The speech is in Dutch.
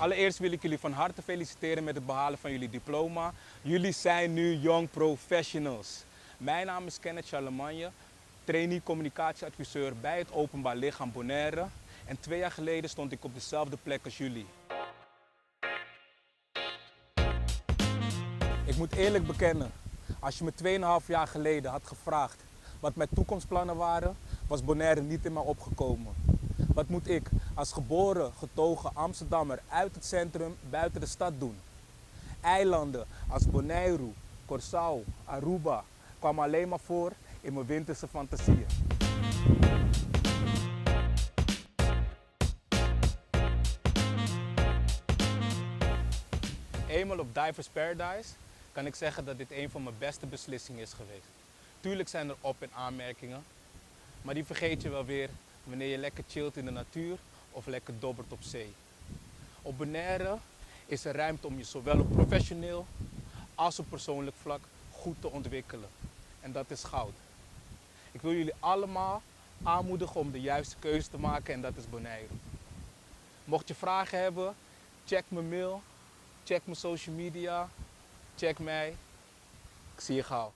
Allereerst wil ik jullie van harte feliciteren met het behalen van jullie diploma. Jullie zijn nu Young Professionals. Mijn naam is Kenneth Charlemagne, trainee communicatieadviseur bij het Openbaar Lichaam Bonaire. En 2 jaar geleden stond ik op dezelfde plek als jullie. Ik moet eerlijk bekennen, als je me 2,5 jaar geleden had gevraagd wat mijn toekomstplannen waren, was Bonaire niet in mij opgekomen. Wat moet ik als geboren, getogen Amsterdammer uit het centrum buiten de stad doen? Eilanden als Bonaire, Curaçao, Aruba kwamen alleen maar voor in mijn winterse fantasieën. Eenmaal op Divers Paradise kan ik zeggen dat dit een van mijn beste beslissingen is geweest. Tuurlijk zijn er op- en aanmerkingen, maar die vergeet je wel weer wanneer je lekker chillt in de natuur of lekker dobbert op zee. Op Bonaire is er ruimte om je zowel op professioneel als op persoonlijk vlak goed te ontwikkelen. En dat is goud. Ik wil jullie allemaal aanmoedigen om de juiste keuze te maken en dat is Bonaire. Mocht je vragen hebben, check mijn mail, check mijn social media, check mij. Ik zie je gauw.